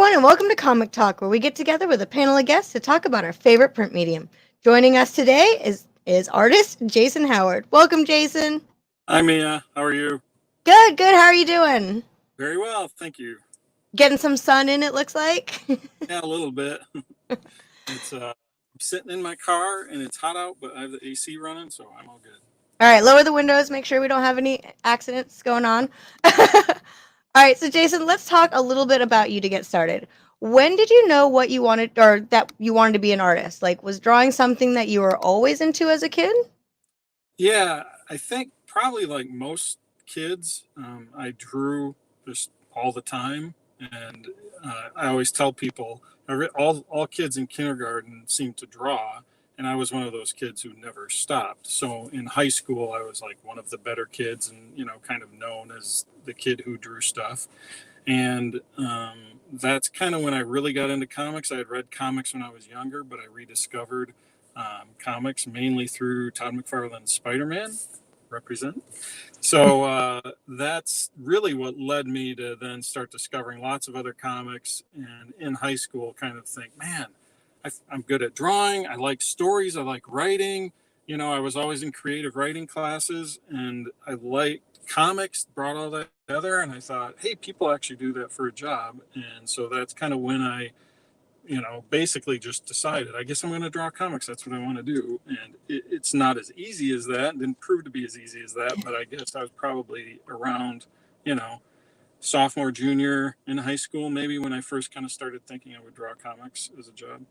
everyone, and welcome to Comic Talk, where we get together with a panel of guests to talk about our favorite print medium. Joining us today is artist Jason Howard. Welcome, Jason. Hi, Mia. How are you? Good, good. How are you doing? Very well, thank you. Getting some sun in, it looks like. Yeah, a little bit. I'm sitting in my car, and it's hot out, but I have the AC running, so I'm all good. All right, lower the windows. Make sure we don't have any accidents going on. All right, so Jason, let's talk a little bit about you to get started. When did you know what you wanted, or that you wanted to be an artist? Like, was drawing something that you were always into as a kid? Yeah, I think probably like most kids, I drew just all the time, and I always tell people all kids in kindergarten seem to draw, and I was one of those kids who never stopped. So in high school, I was like one of the better kids, and kind of known as the kid who drew stuff. And that's kind of when I really got into comics. I had read comics when I was younger, but I rediscovered comics mainly through Todd McFarlane's Spider-Man. Represent. So that's really what led me to then start discovering lots of other comics, and in high school kind of think, man, I'm good at drawing. I like stories. I like writing. I was always in creative writing classes, and I like comics, brought all that together, and I thought, hey, people actually do that for a job. And so that's kind of when I basically just decided, I guess I'm going to draw comics. That's what I want to do. And it's not as easy as that. It didn't prove to be as easy as that, but I guess I was probably around, sophomore, junior in high school, maybe, when I first kind of started thinking I would draw comics as a job.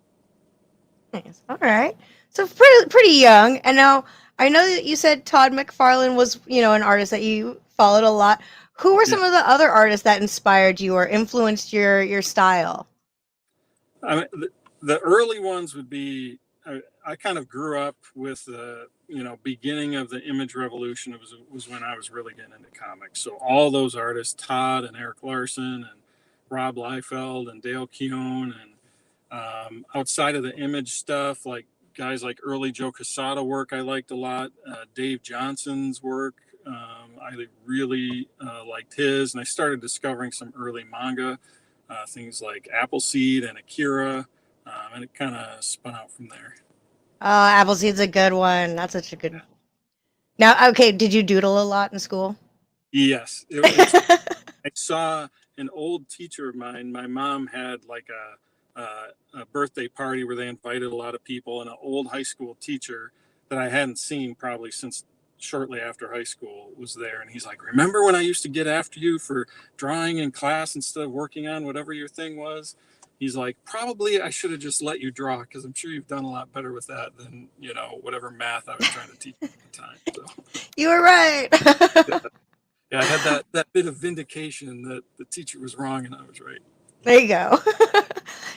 Nice. All right. So pretty young. And now I know that you said Todd McFarlane was, an artist that you followed a lot. Who were some of the other artists that inspired you or influenced your style? I mean, the early ones would be, I kind of grew up with the, beginning of the image revolution. It was when I was really getting into comics. So all those artists, Todd and Eric Larson and Rob Liefeld and Dale Keown, and outside of the image stuff, like guys like early Joe Quesada work, I liked a lot. Dave Johnson's work, I really liked his, and I started discovering some early manga. Things like Appleseed and Akira, and it kind of spun out from there. Oh, Appleseed's a good one. That's such a good. Now, okay, did you doodle a lot in school? Yes, I saw an old teacher of mine. My mom had like a birthday party where they invited a lot of people, and an old high school teacher that I hadn't seen probably since shortly after high school was there, and he's like, remember when I used to get after you for drawing in class instead of working on whatever your thing was? He's like, probably I should have just let you draw, because I'm sure you've done a lot better with that than whatever math I was trying to teach you at the time. So you were right. yeah, I had that bit of vindication that the teacher was wrong and I was right. There you go.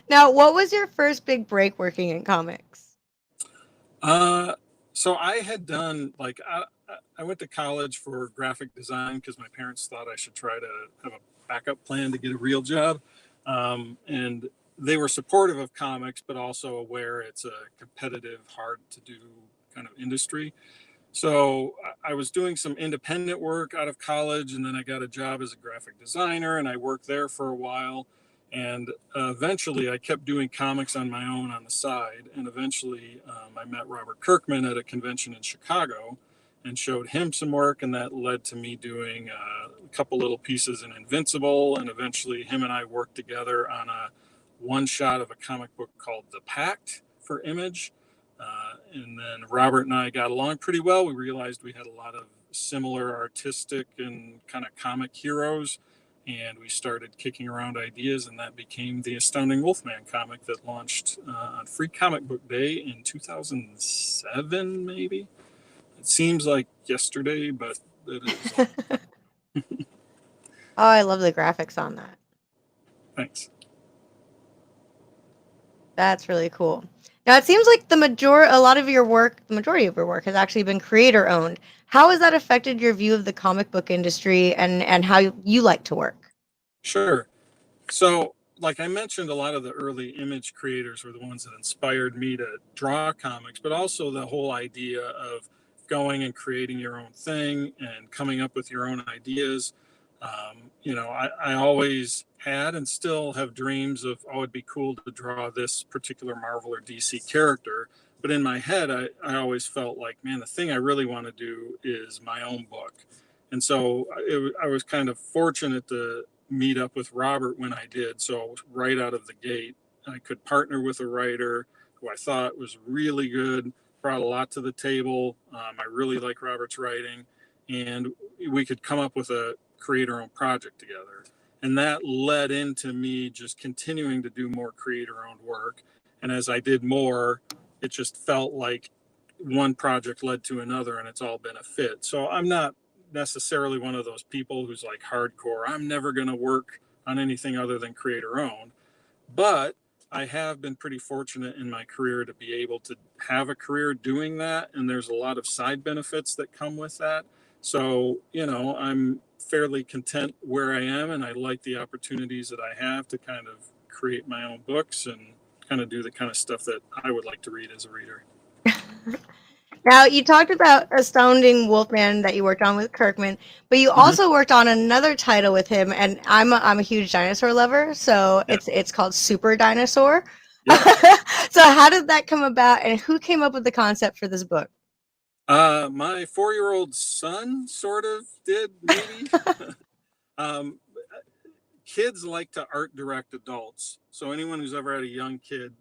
Now, what was your first big break working in comics? So I had done, like, I went to college for graphic design because my parents thought I should try to have a backup plan to get a real job. And they were supportive of comics, but also aware it's a competitive, hard to do kind of industry. So I was doing some independent work out of college, and then I got a job as a graphic designer, and I worked there for a while. And eventually I kept doing comics on my own on the side. And eventually I met Robert Kirkman at a convention in Chicago and showed him some work. And that led to me doing a couple little pieces in Invincible. And eventually him and I worked together on a one shot of a comic book called The Pact for Image. And then Robert and I got along pretty well. We realized we had a lot of similar artistic and kind of comic heroes. And we started kicking around ideas, and that became the Astounding Wolfman comic that launched on Free Comic Book Day in 2007, maybe. It seems like yesterday, but it is. Oh, I love the graphics on that. Thanks. That's really cool. Now, it seems like the majority of your work has actually been creator owned. How has that affected your view of the comic book industry and how you like to work? Sure. So, like I mentioned, a lot of the early image creators were the ones that inspired me to draw comics, but also the whole idea of going and creating your own thing and coming up with your own ideas. I always had and still have dreams of, oh, it'd be cool to draw this particular Marvel or DC character. But in my head, I always felt like, man, the thing I really want to do is my own book. And so I was kind of fortunate to meet up with Robert when I did. So right out of the gate, I could partner with a writer who I thought was really good, brought a lot to the table. I really like Robert's writing, and we could come up with a creator owned project together. And that led into me just continuing to do more creator owned work. And as I did more, it just felt like one project led to another, and it's all been a fit. So I'm not necessarily one of those people who's like hardcore, I'm never going to work on anything other than creator owned. But I have been pretty fortunate in my career to be able to have a career doing that. And there's a lot of side benefits that come with that. So, I'm fairly content where I am, and I like the opportunities that I have to kind of create my own books and kind of do the kind of stuff that I would like to read as a reader. Now, you talked about Astounding Wolfman that you worked on with Kirkman, but you Mm-hmm. also worked on another title with him, and I'm a huge dinosaur lover, so Yeah. it's called Super Dinosaur. Yeah. So how did that come about, and who came up with the concept for this book? My 4-year-old son sort of did, maybe. Kids like to art direct adults. So anyone who's ever had a young kid,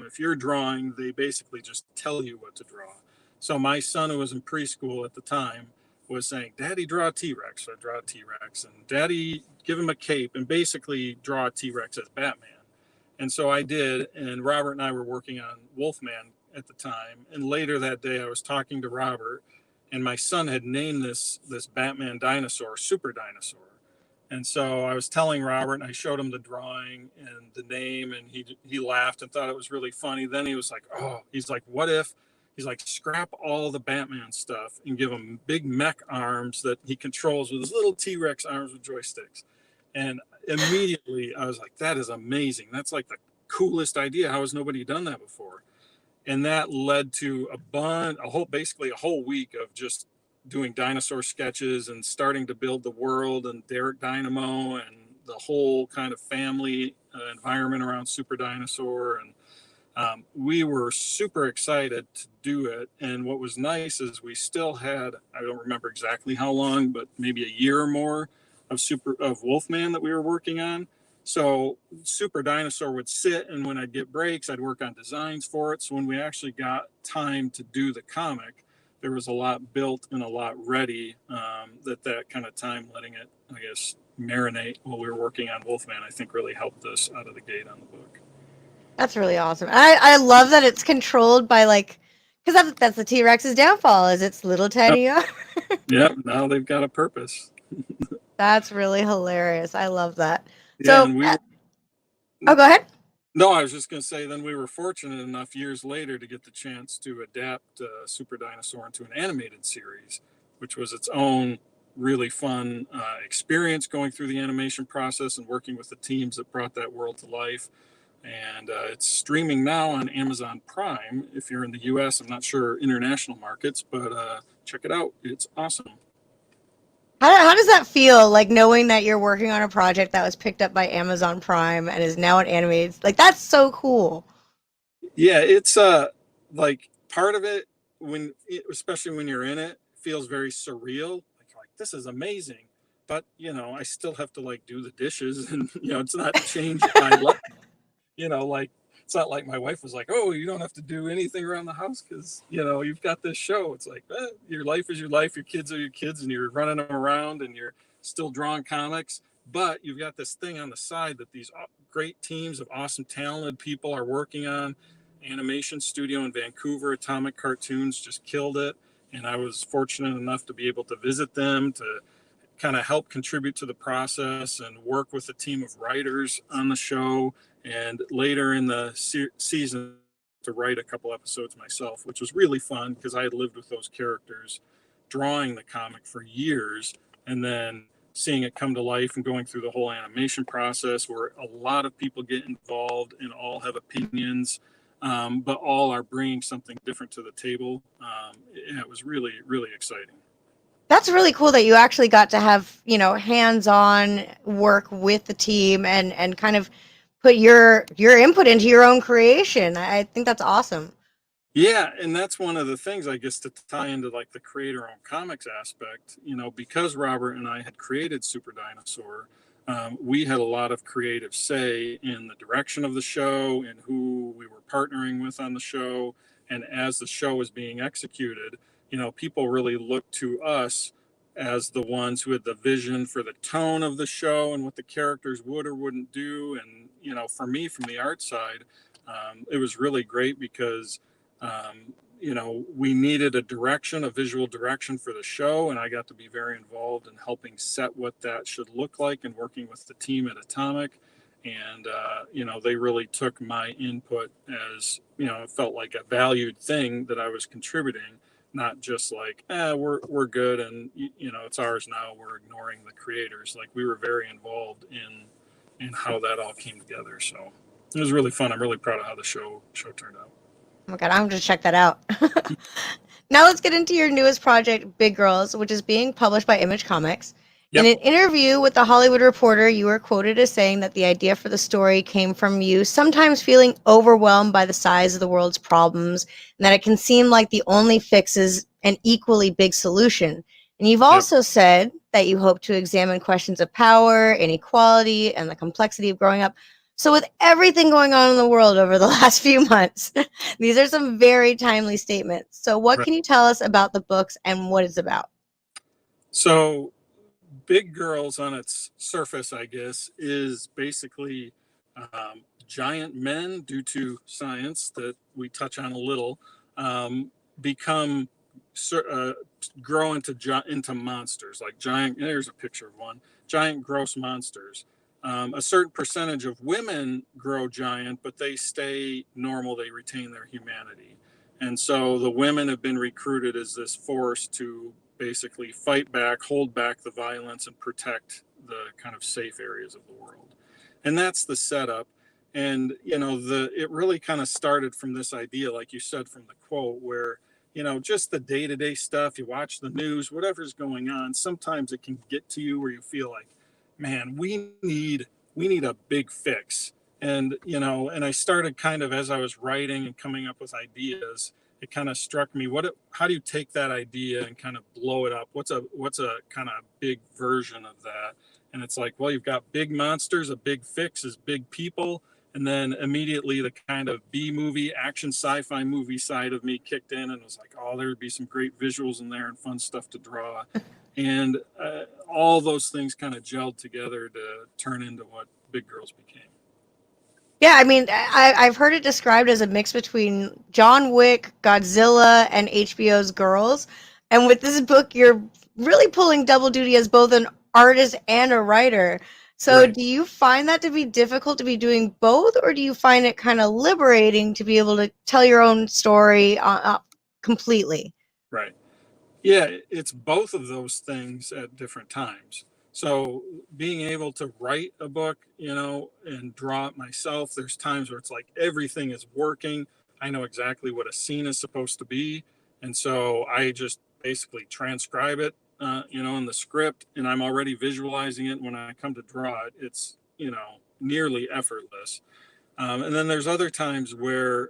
if you're drawing, they basically just tell you what to draw. So my son, who was in preschool at the time, was saying, Daddy, draw a T-Rex. So I draw a T-Rex. And Daddy, give him a cape and basically draw a T-Rex as Batman. And so I did. And Robert and I were working on Wolfman at the time. And later that day, I was talking to Robert, and my son had named this Batman dinosaur Super Dinosaur. And so I was telling Robert, and I showed him the drawing and the name, and he laughed and thought it was really funny. Then he was like, oh, he's like, what if, he's like, scrap all the Batman stuff and give him big mech arms that he controls with his little T-Rex arms with joysticks. And immediately I was like, that is amazing. That's like the coolest idea. How has nobody done that before? And that led to basically a whole week of just doing dinosaur sketches and starting to build the world and Derek Dynamo and the whole kind of family environment around Super Dinosaur. And we were super excited to do it. And what was nice is we still had, I don't remember exactly how long, but maybe a year or more of Wolfman that we were working on. So Super Dinosaur would sit, and when I'd get breaks, I'd work on designs for it. So when we actually got time to do the comic, there was a lot built and a lot ready. That kind of time, letting it, I guess, marinate while we were working on Wolfman, I think really helped us out of the gate on the book. That's really awesome. I love that it's controlled by because that's the T-Rex's downfall, is its little tiny arm. Yep. Now they've got a purpose. That's really hilarious. I love that. Yeah, So, and oh, go ahead. No, I was just going to say, then we were fortunate enough years later to get the chance to adapt Super Dinosaur into an animated series, which was its own really fun experience going through the animation process and working with the teams that brought that world to life. And it's streaming now on Amazon Prime. If you're in the US, I'm not sure international markets, but check it out. It's awesome. How does that feel, like knowing that you're working on a project that was picked up by Amazon Prime and is now an animated? Like, that's so cool. Yeah, it's like part of it, especially when you're in it, feels very surreal. Like this is amazing, but I still have to like do the dishes, and it's not change my life. Like it's not like my wife was like, oh, you don't have to do anything around the house because you've got this show. It's like your life is your life, your kids are your kids, and you're running them around and you're still drawing comics, but you've got this thing on the side that these great teams of awesome talented people are working on. Animation studio in Vancouver, Atomic Cartoons, just killed it, and I was fortunate enough to be able to visit them, to kind of help contribute to the process and work with a team of writers on the show, and later in the season to write a couple episodes myself, which was really fun because I had lived with those characters drawing the comic for years, and then seeing it come to life and going through the whole animation process where a lot of people get involved and all have opinions, but all are bringing something different to the table. It was really, really exciting. That's really cool that you actually got to have, hands-on work with the team and kind of put your input into your own creation. I think that's awesome. Yeah, and that's one of the things, I guess, to tie into like the creator-owned comics aspect. Because Robert and I had created Super Dinosaur, we had a lot of creative say in the direction of the show and who we were partnering with on the show. And as the show was being executed, people really looked to us as the ones who had the vision for the tone of the show and what the characters would or wouldn't do. And, for me, from the art side, it was really great because we needed a direction, a visual direction for the show, and I got to be very involved in helping set what that should look like and working with the team at Atomic. And they really took my input as it felt like a valued thing that I was contributing, not just like we're good and it's ours now, we're ignoring the creators. Like, we were very involved in how that all came together. So it was really fun. I'm really proud of how the show turned out. Oh my God, I'm going to check that out. Now let's get into your newest project, Big Girls, which is being published by Image Comics. In Yep. an interview with The Hollywood Reporter, you were quoted as saying that the idea for the story came from you sometimes feeling overwhelmed by the size of the world's problems, and that it can seem like the only fix is an equally big solution. And you've also said that you hope to examine questions of power, inequality, and the complexity of growing up. So with everything going on in the world over the last few months, these are some very timely statements. So what Right. can you tell us about the books and what it's about? So Big Girls, on its surface, I guess, is basically giant men, due to science that we touch on a little, become grow into monsters, like giant. There's a picture of one, giant gross monsters. A certain percentage of women grow giant, but they stay normal. They retain their humanity. And so the women have been recruited as this force to basically fight back, hold back the violence, and protect the kind of safe areas of the world. And that's the setup. And it really kind of started from this idea, like you said from the quote, where just the day-to-day stuff, you watch the news, whatever's going on, sometimes it can get to you where you feel like, man, we need a big fix. And and I started kind of, as I was writing and coming up with ideas, it kind of struck me, how do you take that idea and kind of blow it up? What's a kind of big version of that? And it's like, well, you've got big monsters, a big fix is big people. And then immediately the kind of B movie, action sci-fi movie side of me kicked in and was like, oh, there would be some great visuals in there and fun stuff to draw. And all those things kind of gelled together to turn into what Big Girls became. Yeah, I mean, I've heard it described as a mix between John Wick, Godzilla, and HBO's Girls. And with this book, you're really pulling double duty as both an artist and a writer. So Right. do you find that to be difficult to be doing both, or do you find it kind of liberating to be able to tell your own story completely? Right. Yeah, it's both of those things at different times. So being able to write a book, and draw it myself, there's times where it's like everything is working. I know exactly what a scene is supposed to be. And so I just basically transcribe it, in the script, and I'm already visualizing it. When I come to draw it, it's, nearly effortless. And then there's other times where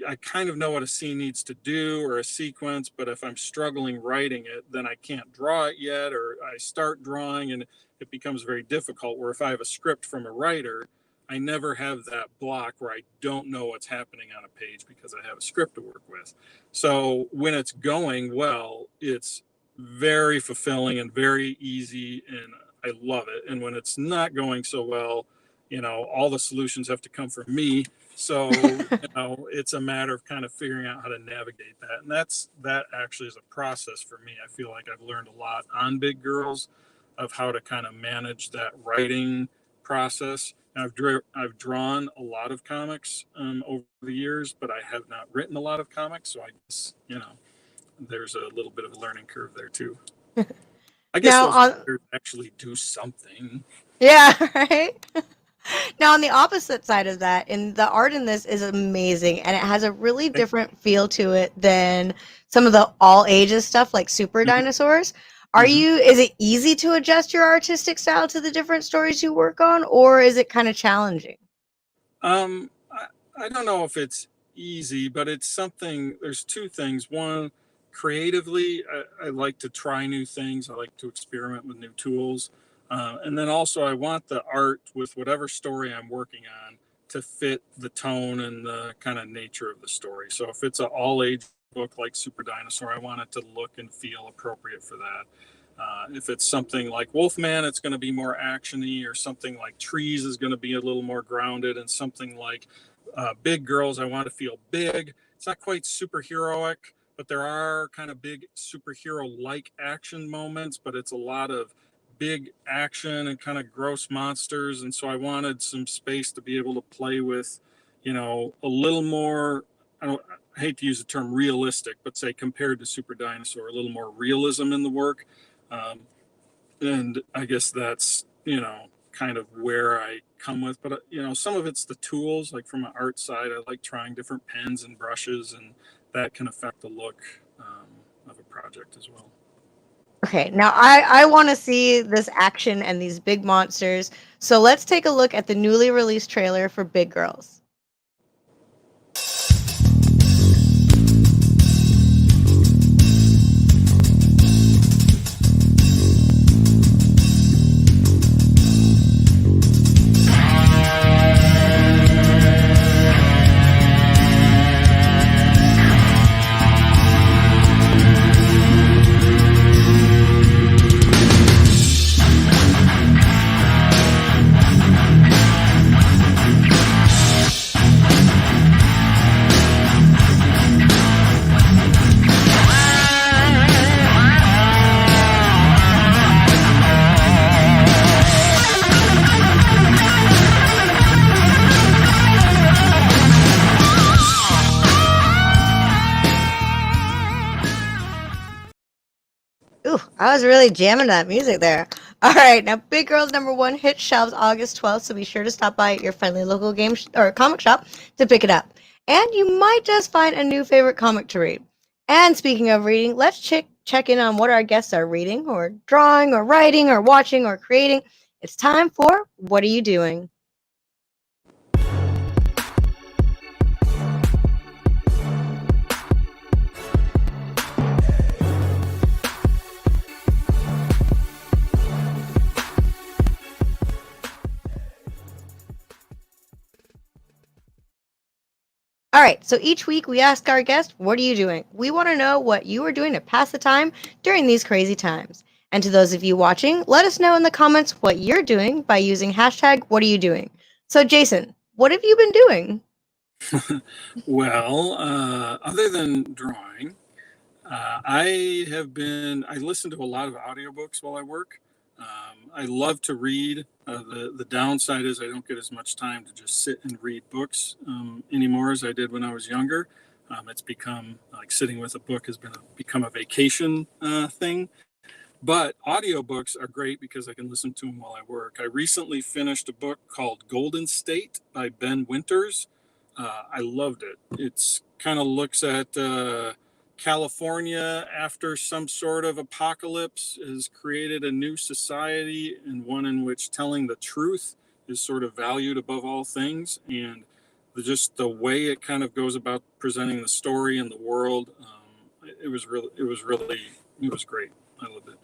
I kind of know what a scene needs to do or a sequence, but if I'm struggling writing it, then I can't draw it yet, or I start drawing and it becomes very difficult. Where if I have a script from a writer, I never have that block where I don't know what's happening on a page because I have a script to work with. So when it's going well, it's very fulfilling and very easy, and I love it. And when it's not going so well, all the solutions have to come from me. So, it's a matter of kind of figuring out how to navigate that. And that actually is a process for me. I feel like I've learned a lot on Big Girls of how to kind of manage that writing process. And I've drawn a lot of comics over the years, but I have not written a lot of comics. So I guess, there's a little bit of a learning curve there too. I guess Now those on writers actually do something. Yeah, right? Now, on the opposite side of that, and the art in this is amazing, and it has a really different feel to it than some of the all ages stuff like Super Mhm. Dinosaurs. Mhm. Is it easy to adjust your artistic style to the different stories you work on, or is it kind of challenging? I don't know if it's easy, but it's something. There's two things. One, creatively, I like to try new things. I like to experiment with new tools. And then also, I want the art with whatever story I'm working on to fit the tone and the kind of nature of the story. So if it's an all age book like Super Dinosaur, I want it to look and feel appropriate for that. If it's something like Wolfman, it's going to be more actiony, or something like Trees is going to be a little more grounded, and something like Big Girls, I want to feel big. It's not quite superheroic, but there are kind of big superhero-like action moments, but it's a lot of big action and kind of gross monsters, and so I wanted some space to be able to play with, a little more. I hate to use the term realistic, but say compared to Super Dinosaur, a little more realism in the work. Um, and I guess that's, kind of where I come with. But, some of it's the tools, like from an art side, I like trying different pens and brushes, and that can affect the look of a project as well. Okay, now I want to see this action and these big monsters. So let's take a look at the newly released trailer for Big Girls. Ooh, I was really jamming that music there. All right, now Big Girls #1 hit shelves August 12th, so be sure to stop by at your friendly local or comic shop to pick it up. And you might just find a new favorite comic to read. And speaking of reading, let's check in on what our guests are reading, or drawing, or writing, or watching, or creating. It's time for What Are You Doing? All right, so each week we ask our guest, what are you doing? We want to know what you are doing to pass the time during these crazy times. And to those of you watching, let us know in the comments what you're doing by using hashtag what are you doing. So Jason, what have you been doing? Well, other than drawing, I listen to a lot of audiobooks while I work. I love to read. The downside is I don't get as much time to just sit and read books anymore as I did when I was younger. It's become like sitting with a book has become a vacation thing. But audiobooks are great because I can listen to them while I work. I recently finished a book called Golden State by Ben Winters. I loved it. It's kind of looks at California after some sort of apocalypse has created a new society, and one in which telling the truth is sort of valued above all things. And just the way it kind of goes about presenting the story and the world, it was great. I loved it.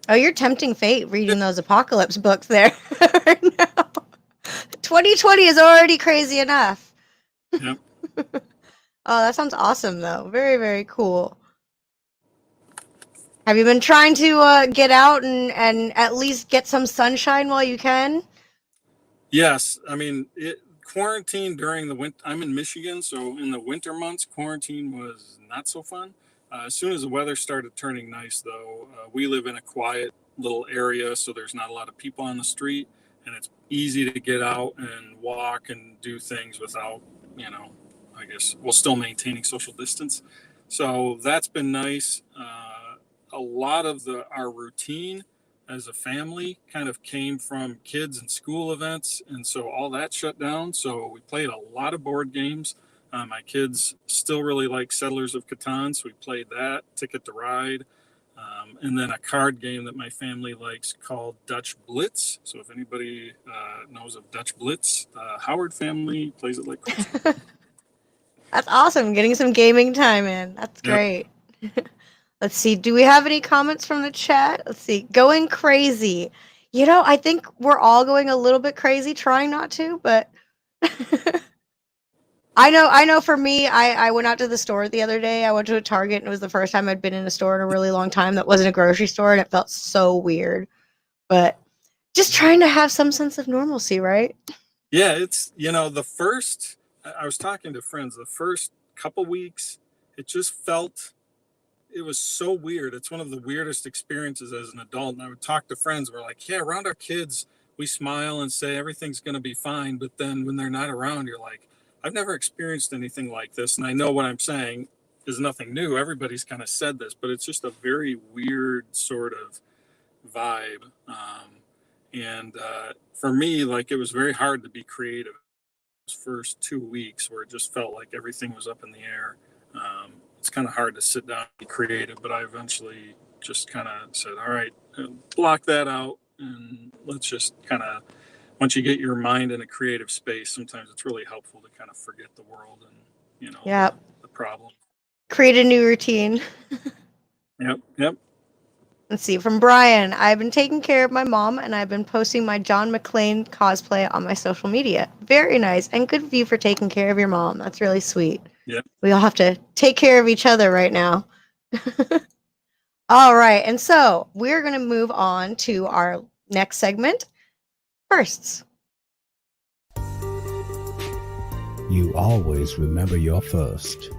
Oh, you're tempting fate reading those apocalypse books there. No. 2020 is already crazy enough. Yep. Oh, that sounds awesome though. Very, very cool. Have you been trying to get out and at least get some sunshine while you can? Yes, I mean quarantine during the winter. I'm in Michigan, so in the winter months, quarantine was not so fun. As soon as the weather started turning nice, though, we live in a quiet little area, so there's not a lot of people on the street, and it's easy to get out and walk and do things without, I guess, while still maintaining social distance. So that's been nice. A lot of our routine as a family kind of came from kids and school events, and so all that shut down. So we played a lot of board games. My kids still really like Settlers of Catan, so we played that. Ticket to Ride. And then a card game that my family likes called Dutch Blitz. So if anybody knows of Dutch Blitz, the Howard family plays it like crazy. That's awesome. Getting some gaming time in. That's Yep. great. Let's see. Do we have any comments from the chat? Let's see. Going crazy. You know, I think we're all going a little bit crazy, trying not to, but I know for me, I went out to the store the other day. I went to a Target and it was the first time I'd been in a store in a really long time that wasn't a grocery store, and it felt so weird. But just trying to have some sense of normalcy, right? Yeah, it's, the first, I was talking to friends, the first couple weeks, it just felt, it was so weird. It's one of the weirdest experiences as an adult. And I would talk to friends, we're like, yeah, around our kids, we smile and say everything's going to be fine. But then when they're not around, you're like, I've never experienced anything like this. And I know what I'm saying is nothing new. Everybody's kind of said this, but it's just a very weird sort of vibe. And for me, like, it was very hard to be creative those first 2 weeks where it just felt like everything was up in the air. It's kind of hard to sit down and be creative, but I eventually just kind of said, all right, block that out. And let's just kind of, once you get your mind in a creative space, sometimes it's really helpful to kind of forget the world and, Yep. the problem. Create a new routine. Yep. Let's see. From Brian, I've been taking care of my mom and I've been posting my John McClane cosplay on my social media. Very nice and good of you for taking care of your mom. That's really sweet. Yep. We all have to take care of each other right now. All right. And so we're going to move on to our next segment, firsts. You always remember your first.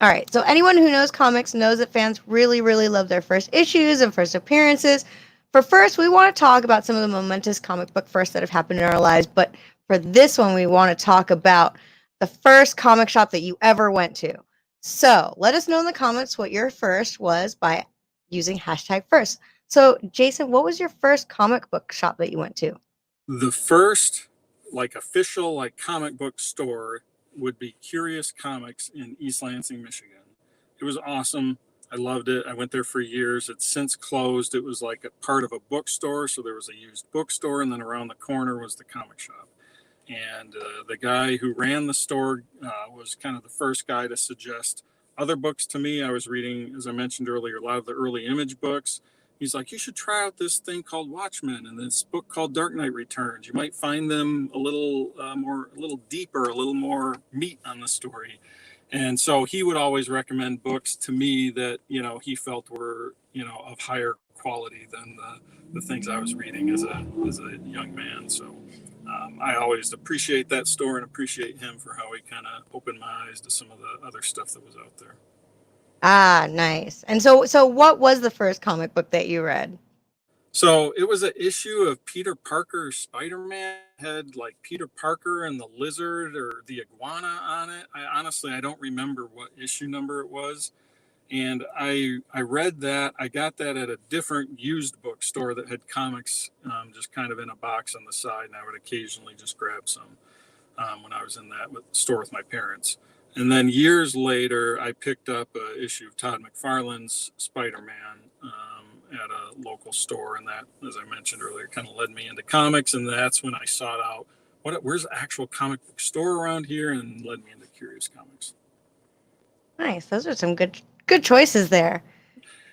All right. So anyone who knows comics knows that fans really, really love their first issues and first appearances. For first, we want to talk about some of the momentous comic book firsts that have happened in our lives. But for this one, we want to talk about the first comic shop that you ever went to. So let us know in the comments what your first was by using #first. So Jason, what was your first comic book shop that you went to? The first, official, comic book store would be Curious Comics in East Lansing, Michigan. It was awesome. I loved it. I went there for years. It's since closed. It was like a part of a bookstore. So there was a used bookstore, and then around the corner was the comic shop. And the guy who ran the store was kind of the first guy to suggest other books to me. I was reading, as I mentioned earlier, a lot of the early Image books. He's like, you should try out this thing called Watchmen and this book called Dark Knight Returns. You might find them a little deeper, a little more meat on the story. And so he would always recommend books to me that, he felt were, of higher quality than the things I was reading as a young man. So I always appreciate that store and appreciate him for how he kind of opened my eyes to some of the other stuff that was out there. Ah, nice. And so what was the first comic book that you read? So it was an issue of Peter Parker's Spider-Man. It had Peter Parker and the lizard or the iguana on it. I don't remember what issue number it was. And I read that. I got that at a different used bookstore that had comics just kind of in a box on the side. And I would occasionally just grab some when I was in that store with my parents. And then years later, I picked up an issue of Todd McFarlane's Spider-Man at a local store. And that, as I mentioned earlier, kind of led me into comics. And that's when I sought out, where's the actual comic book store around here? And led me into Curious Comics. Nice. Those are some good choices there.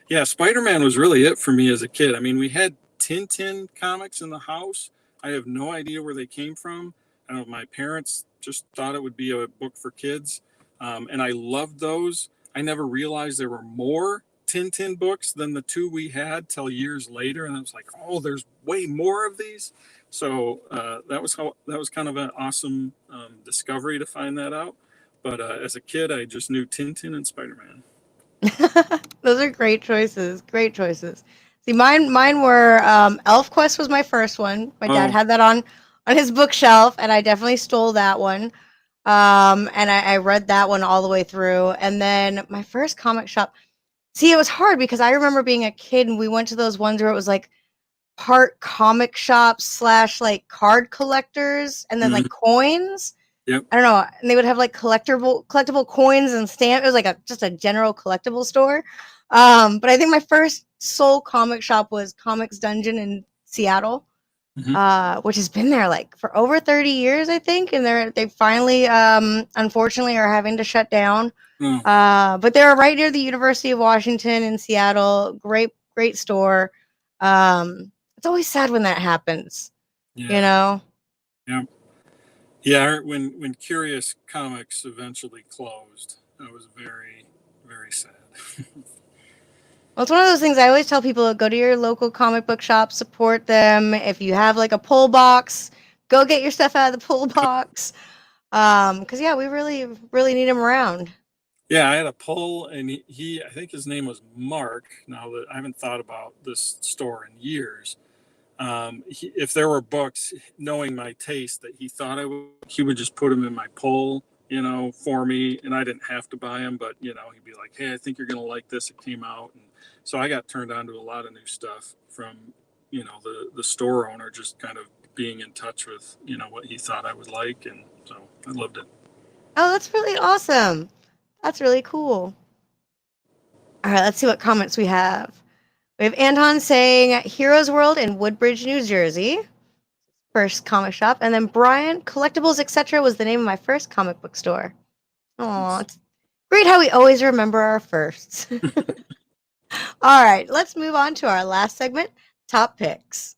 Yeah, Spider-Man was really it for me as a kid. I mean, we had Tintin comics in the house. I have no idea where they came from. I don't know, my parents just thought it would be a book for kids. And I loved those. I never realized there were more Tintin books than the two we had till years later. And I was like, oh, there's way more of these. So that was kind of an awesome discovery to find that out. But as a kid, I just knew Tintin and Spider-Man. Those are great choices. Great choices. See, mine were ElfQuest was my first one. My dad had that on his bookshelf, and I definitely stole that one. And I read that one all the way through. And then my first comic shop. See, it was hard because I remember being a kid and we went to those ones where it was part comic shops / card collectors and then coins. Yep. I don't know, and they would have like collectible coins and stamp. It was like just a general collectible store. But I think my first sole comic shop was Comics Dungeon in Seattle, which has been there like for over 30 years, I think, and they finally, unfortunately, are having to shut down. Oh, But they're right near the University of Washington in Seattle. Great store. It's always sad when that happens. yeah. You know. Yeah. Yeah. When Curious Comics eventually closed, that was very, very sad. Well, it's one of those things I always tell people: go to your local comic book shop, support them. If you have like a pull box, go get your stuff out of the pull box. Because yeah, we really need them around. Yeah, I had a pull, and I think his name was Mark. Now that I haven't thought about this store in years, if there were books, knowing my taste, that he thought he would just put them in my pull, for me, and I didn't have to buy them. But he'd be like, "Hey, I think you're gonna like this. It came out," and so I got turned on to a lot of new stuff from, the store owner, just kind of being in touch with, what he thought I would like, and so I loved it. Oh, that's really awesome. That's really cool. All right, let's see what comments we have. We have Anton saying Heroes World in Woodbridge, New Jersey. First comic shop. And then Brian, Collectibles, etc. was the name of my first comic book store. Oh, it's great how we always remember our firsts. All right, let's move on to our last segment, Top Picks.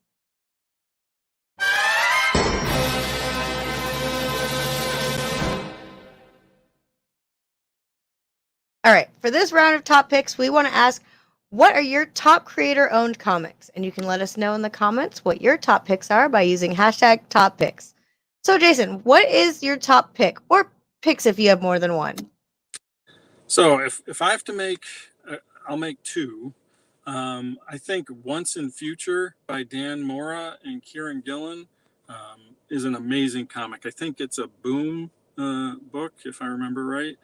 All right, for this round of Top Picks, we want to ask, what are your top creator-owned comics? And you can let us know in the comments what your top picks are by using hashtag Top Picks. So, Jason, what is your top pick, or picks if you have more than one? So if I have to make, I'll make two. I think Once in Future by Dan Mora and Kieran Gillen is an amazing comic. I think it's a Boom book, if I remember right.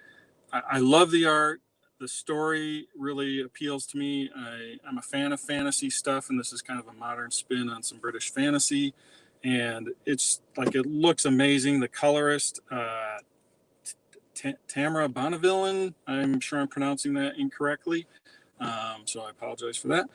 I love the art. The story really appeals to me. I'm a fan of fantasy stuff, and this is kind of a modern spin on some British fantasy. And it's like, it looks amazing. The colorist, Tamara Bonneville, I'm sure I'm pronouncing that incorrectly, so I apologize for that,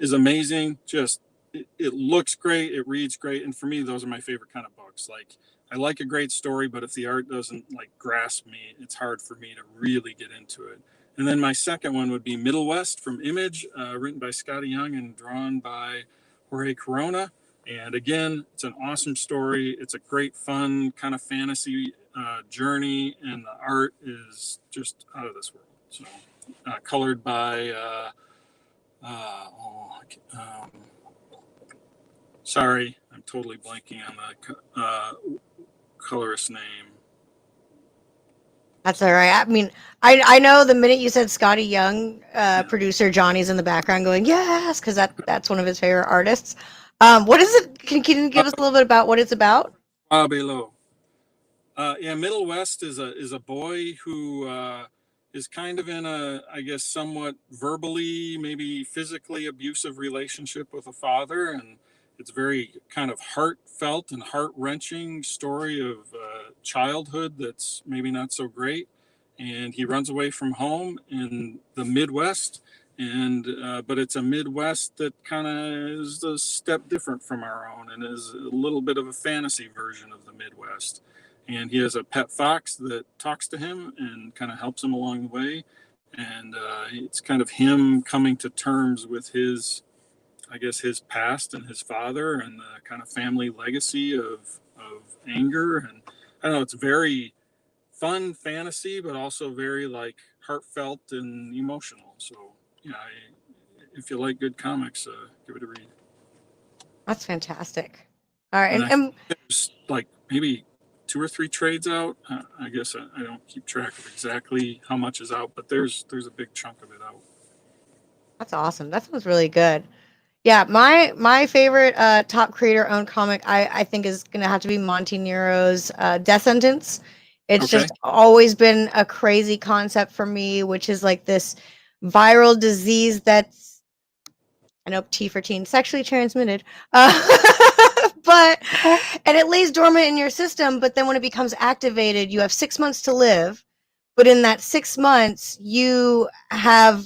is amazing. Just, it looks great, it reads great, and for me, those are my favorite kind of books. Like, I like a great story, but if the art doesn't like grasp me, it's hard for me to really get into it. And then my second one would be Middle West from Image, written by Scotty Young and drawn by Jorge Corona. And again, it's an awesome story. It's a great, fun kind of fantasy journey, and the art is just out of this world. So, colored by, sorry, I'm totally blanking on the colorist name. That's all right. I mean, I know the minute you said Scotty Young, producer Johnny's in the background going, yes, because that's one of his favorite artists. What is it? Can you give us a little bit about what it's about? Below. Yeah, Middle West is a boy who is kind of in a, I guess, somewhat verbally, maybe physically abusive relationship with a father, and it's very kind of heartfelt and heart-wrenching story of childhood that's maybe not so great. And he runs away from home in the Midwest, and but it's a Midwest that kind of is a step different from our own, and is a little bit of a fantasy version of the Midwest. And he has a pet fox that talks to him and kind of helps him along the way. And it's kind of him coming to terms with his, I guess, his past and his father, and the kind of family legacy of anger. And I don't know, it's very fun fantasy, but also very like heartfelt and emotional. So yeah, if you like good comics, give it a read. That's fantastic. All right, and there's like maybe 2 or 3 trades out. I guess I don't keep track of exactly how much is out, but there's a big chunk of it out. That's awesome. That sounds really good. Yeah, my favorite top creator-owned comic, I think, is going to have to be Monty Nero's Death Sentence. It's just always been a crazy concept for me, which is like this viral disease that's, I know T for teen, sexually transmitted, but but and it lays dormant in your system, but then when it becomes activated, you have 6 months to live. But in that 6 months, you have,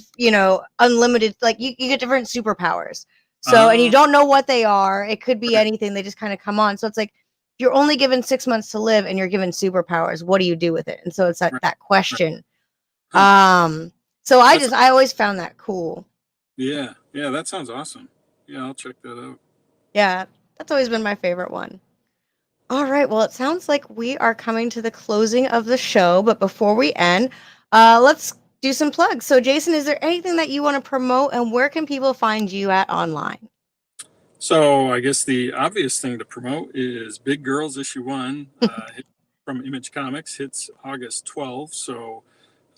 unlimited, like you get different superpowers. So, and you don't know what they are. It could be anything. They just kind of come on. So it's like, you're only given 6 months to live and you're given superpowers. What do you do with it? And so it's like that question. So I always found that cool. Yeah. Yeah. That sounds awesome. Yeah. I'll check that out. Yeah. That's always been my favorite one. All right. Well, it sounds like we are coming to the closing of the show. But before we end, let's do some plugs. So, Jason, is there anything that you want to promote, and where can people find you at online? So I guess the obvious thing to promote is Big Girls issue 1 from Image Comics hits August 12th. So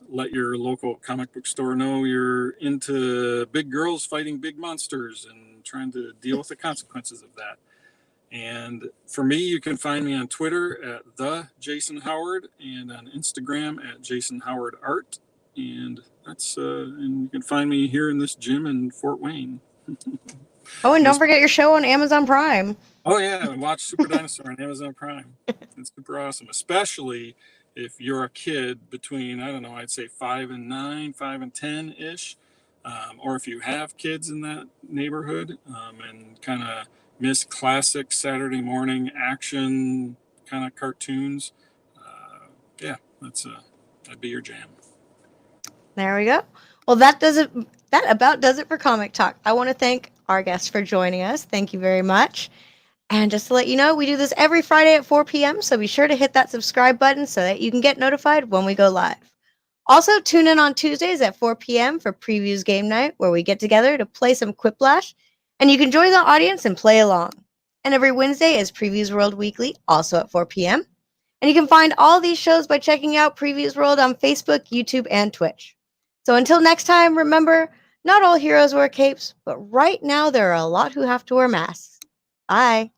let your local comic book store know you're into big girls fighting big monsters and trying to deal with the consequences of that. And for me, you can find me on Twitter at the Jason Howard and on Instagram at Jason Howard Art. And that's and you can find me here in this gym in Fort Wayne. Oh, and don't forget your show on Amazon Prime. Oh yeah, watch Super Dinosaur on Amazon Prime. It's super awesome, especially if you're a kid between, I don't know, I'd say 5 and 9, 5 and 10 ish, or if you have kids in that neighborhood and kind of miss classic Saturday morning action kind of cartoons. Yeah, that'd be your jam. There we go. Well, that about does it for Comic Talk. I want to thank our guests for joining us. Thank you very much. And just to let you know, we do this every Friday at 4 p.m. So be sure to hit that subscribe button so that you can get notified when we go live. Also, tune in on Tuesdays at 4 p.m. for Previews Game Night, where we get together to play some Quiplash, and you can join the audience and play along. And every Wednesday is Previews World Weekly, also at 4 p.m. And you can find all these shows by checking out Previews World on Facebook, YouTube, and Twitch. So until next time, remember, not all heroes wear capes, but right now there are a lot who have to wear masks. Bye.